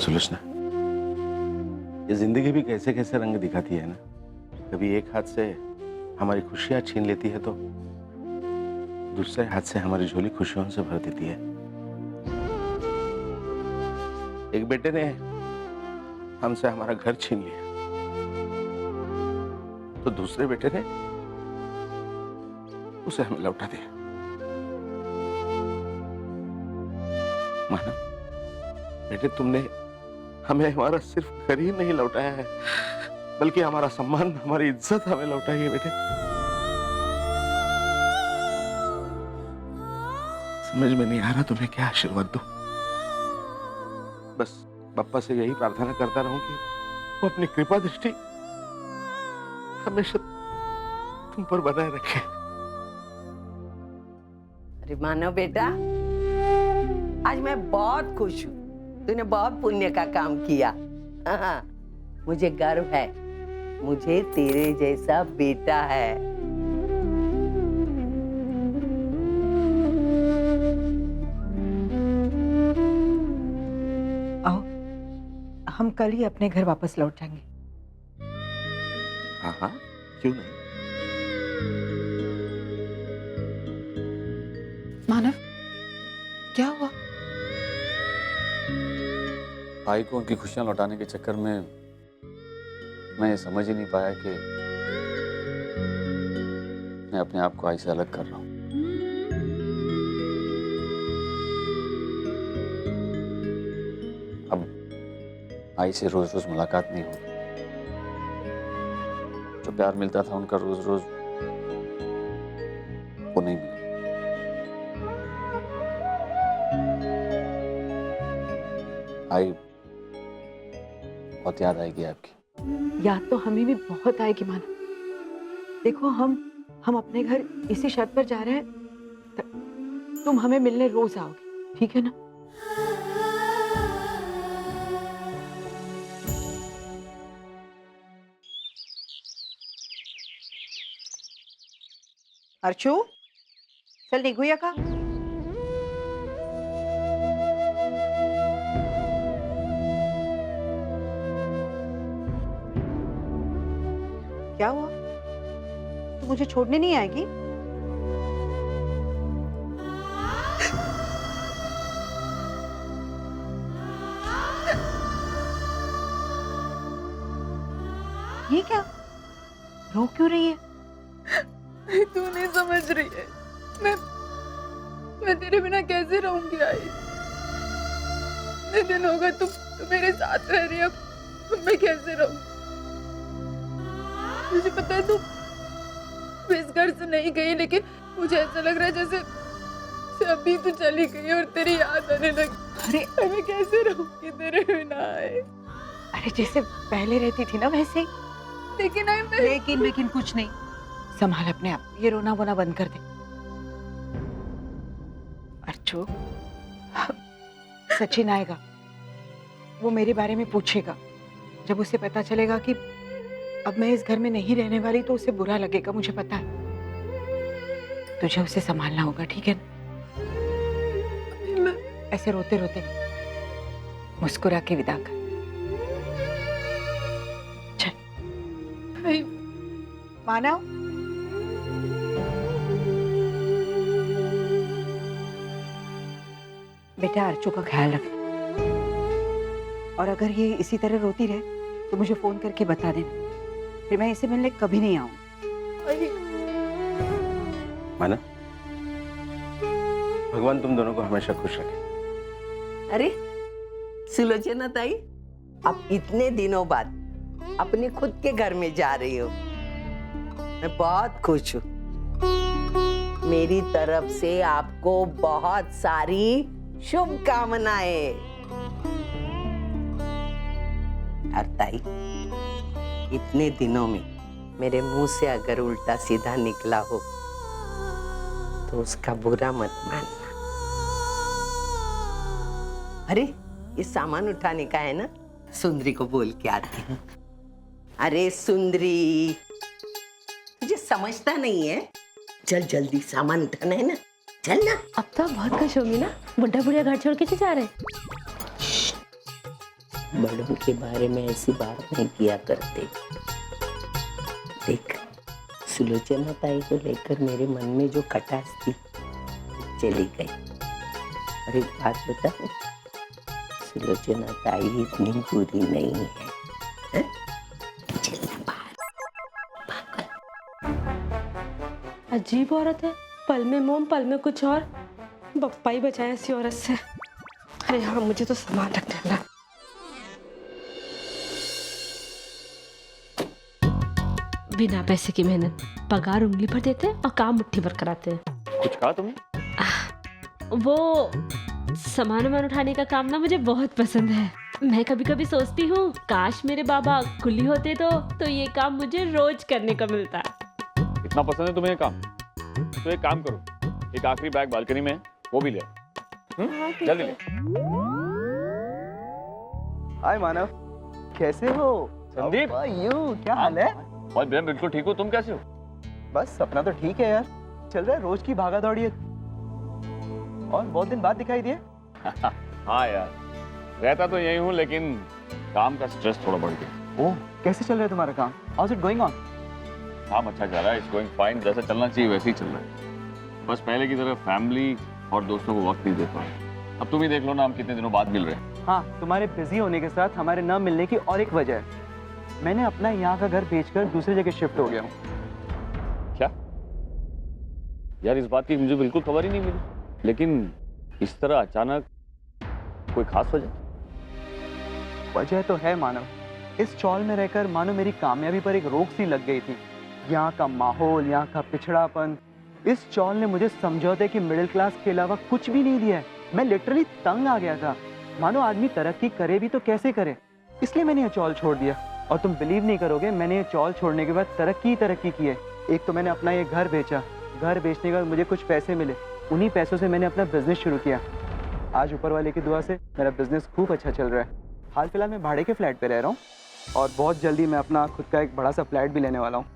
सुलोचना, ये जिंदगी भी कैसे कैसे रंग दिखाती है ना। कभी एक हाथ से हमारी खुशियां छीन लेती है तो दूसरे हाथ से हमारी झोली खुशियों से भर देती है। एक बेटे ने हमसे हमारा घर छीन लिया तो दूसरे बेटे ने उसे हमें लौटा दिया। माना बेटे, तुमने हमें हमारा सिर्फ घर ही नहीं लौटाया है, बल्कि हमारा सम्मान, हमारी इज्जत हमें लौटाई है बेटे। समझ में नहीं आ रहा तुम्हें क्या आशीर्वाद दूं। बस पप्पा से यही प्रार्थना करता रहूं कि वो अपनी कृपा दृष्टि हमेशा तुम पर बनाए रखे। अरे मानव बेटा, आज मैं बहुत खुश हूँ। तूने बहुत पुण्य का काम किया। हाँ, मुझे गर्व है, मुझे तेरे जैसा बेटा है। आओ, हम कल ही अपने घर वापस लौट जाएंगे। हाँ हाँ, क्यों नहीं। मानव, क्या हुआ? भाई को उनकी खुशियां लौटाने के चक्कर में मैं ये समझ ही नहीं पाया कि मैं अपने आप को आई से अलग कर रहा हूं। अब आई से रोज रोज मुलाकात नहीं होगी। जो प्यार मिलता था उनका रोज रोज वो नहीं मिला। आई बहुत याद आएगी आपकी। याद तो हमें भी बहुत आएगी मानव। देखो, हम अपने घर इसी शर्त पर जा रहे हैं, तुम हमें मिलने रोज आओगे, ठीक है ना? अर्चू, चल निघूया का? क्या हुआ? तू मुझे छोड़ने नहीं आएगी? ये क्या? रो क्यों रही है? तू नहीं समझ रही है। मैं तेरे बिना कैसे रहूंगी आई? इतने दिन हो गए तुम मेरे साथ रह रही है, अब मैं कैसे रहूं? मुझे पता है तुम इस घर से नहीं गई, लेकिन मुझे ऐसा लग रहा है जैसे अभी तू चली गई और तेरी याद आने लगी। अरे मैं कैसे रहूंगी तेरे बिना आई? अरे, जैसे पहले रहती थी ना वैसे ही। लेकिन आई मैं लेकिन कुछ नहीं। संभाल अपने आप, ये रोना वोना बंद कर दे। अर्चू, सचिन आएगा, वो मेरे बारे में पूछेगा। जब उसे पता चलेगा कि अब मैं इस घर में नहीं रहने वाली तो उसे बुरा लगेगा, मुझे पता है। तुझे उसे संभालना होगा, ठीक है ना? ऐसे रोते रोते मुस्कुरा के विदा कर। चल आई, मानव, बेटा अर्चू का ख्याल रख, और अगर ये इसी तरह रोती रहे तो मुझे फोन करके बता देना, फिर मैं इसे मिलने कभी नहीं आऊं। आई। माना, भगवान तुम दोनों को हमेशा खुश रखे। अरे सुलोचना ताई, अब इतने दिनों बाद अपने खुद के घर में जा रही हो, मैं बहुत खुश हूँ। मेरी तरफ से आपको बहुत सारी शुभकामनाएं। और ताई, इतने दिनों में मेरे मुंह से अगर उल्टा सीधा निकला हो तो उसका बुरा मत मानना। अरे, ये सामान उठाने का है ना? सुंदरी को बोल के आती हूँ। अरे सुंदरी, तुझे समझता नहीं है? चल जल्दी, सामान उठाना है ना, चल ना। अब तो आप बहुत खुश होंगी ना, बुढ़ा बुढ़िया घर छोड़ के जा रहे हैं। बड़ों के बारे में ऐसी बात नहीं किया करते। देख, सुलोचना ताई को लेकर मेरे मन में जो खटास थी चली गई। और एक बात बता, सुलोचना ताई इतनी बुरी नहीं है, हैं? चलना बाहर। अजीब औरत है, पल में मोम पल में कुछ और। बप्पा ही बचाए ऐसी औरत से। अरे हाँ, मुझे तो सामान रख देना। बिना पैसे की मेहनत, पगार उंगली पर देते हैं और काम मुट्ठी भर कराते हैं। कुछ कहा तुमने? वो सामान उठाने का काम ना मुझे बहुत पसंद है। मैं कभी कभी सोचती हूँ काश मेरे बाबा कुली होते तो ये काम मुझे रोज करने को मिलता। इतना पसंद है तुम्हें ये काम? तो एक काम करो, एक आखिरी बैग बालकनी में है, वो भी ले आओ। जल्दी ले। हाय मानव, कैसे हो? संदीप, यू क्या हाल है? और मैं बिल्कुल ठीक हूँ, तुम कैसे हो? बस अपना तो ठीक है यार, चल रहा है रोज की भागा दौड़ी है। और बहुत दिन बाद दिखाई दिए। हाँ यार, रहता तो यही हूँ लेकिन काम का स्ट्रेस थोड़ा बढ़ गया। ओह, कैसे चल रहा है तुम्हारा काम? How is it going on? काम अच्छा चल रहा है, इट्स गोइंग फाइन। जैसा चलना चाहिए वैसे ही चल रहा है। बस पहले की तरह फैमिली और दोस्तों को वक्त नहीं दे पा रहे। अब तुम ही देख लो ना, हम कितने दिनों बाद मिल रहे हैं। हाँ, तुम्हारे बिजी होने के साथ हमारे न मिलने की और एक वजह है। मैंने अपना यहाँ का घर बेचकर दूसरी जगह शिफ्ट हो गया हूँ। क्या यार, इस बात की मुझे बिल्कुल खबर ही नहीं मिली। लेकिन इस तरह अचानक कोई खास वजह? वजह तो है मानव, इस चौल में रहकर मानो मेरी कामयाबी पर एक रोक सी लग गई थी। यहाँ का माहौल, यहाँ का पिछड़ापन, इस चौल ने मुझे समझौते कि मिडिल क्लास के अलावा कुछ भी नहीं दिया है। मैं लिटरली तंग आ गया था। मानो आदमी तरक्की करे भी तो कैसे करे, इसलिए मैंने ये चौल छोड़ दिया। और तुम बिलीव नहीं करोगे, मैंने ये चौल छोड़ने के बाद तरक्की की है। एक तो मैंने अपना ये घर बेचा, घर बेचने के बाद मुझे कुछ पैसे मिले, उन्हीं पैसों से मैंने अपना बिजनेस शुरू किया। आज ऊपर वाले की दुआ से मेरा बिजनेस खूब अच्छा चल रहा है। हाल फिलहाल मैं भाड़े के फ्लैट पे रह रहा हूँ और बहुत जल्दी मैं अपना खुद का एक बड़ा सा फ्लैट भी लेने वाला हूँ।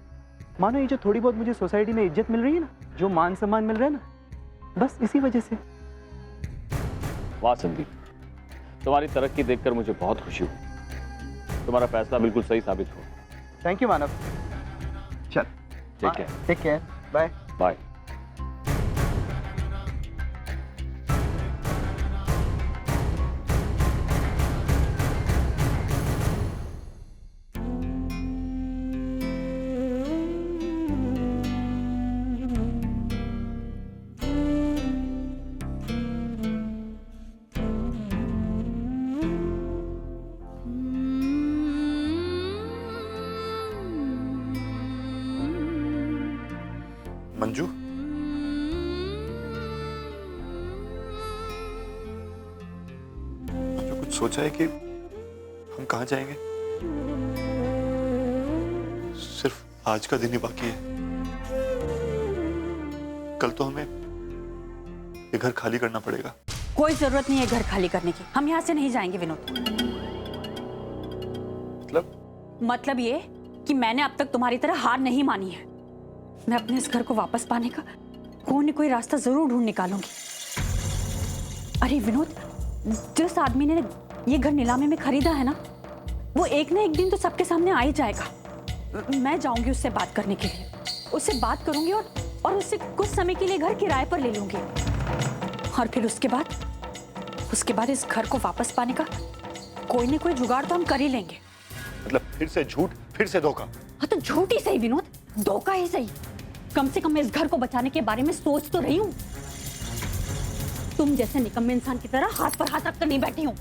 मानो ये जो थोड़ी बहुत मुझे सोसाइटी में इज्जत मिल रही है ना, जो मान सम्मान मिल रहा है ना, बस इसी वजह से। वाह संदीप, तुम्हारी तरक्की देखकर मुझे बहुत खुशी हुई। तुम्हारा फैसला बिल्कुल सही साबित हुआ। Thank you Manav. चल, take care, bye bye. Manju, Manju कुछ सोचा है कि हम कहाँ जाएंगे? सिर्फ आज का दिन ही बाकी है। कल तो हमें ये घर खाली करना पड़ेगा। कोई जरूरत नहीं है घर खाली करने की, हम यहाँ से नहीं जाएंगे विनोद। मतलब ये कि मैंने अब तक तुम्हारी तरह हार नहीं मानी है। मैं अपने इस घर को वापस पाने का कोई न कोई रास्ता जरूर ढूंढ निकालूंगी। अरे विनोद, जिस आदमी ने ये घर नीलामी में खरीदा है ना, वो एक ना एक दिन तो सबके सामने आ ही जाएगा। मैं जाऊंगी उससे बात करने के लिए, उससे बात करूंगी और उससे कुछ समय के लिए घर किराए पर ले लूंगी। और फिर उसके बाद इस घर को वापस पाने का कोई न कोई जुगाड़ तो हम कर ही लेंगे। मतलब फिर से झूठ, फिर से धोखा? हाँ तो झूठ ही सही विनोद, धोखा ही सही। कम से कम मैं इस घर को बचाने के बारे में सोच तो रही हूँ। तुम जैसे निकम्मे इंसान की तरह हाथ पर हाथ रखकर नहीं बैठी हूँ।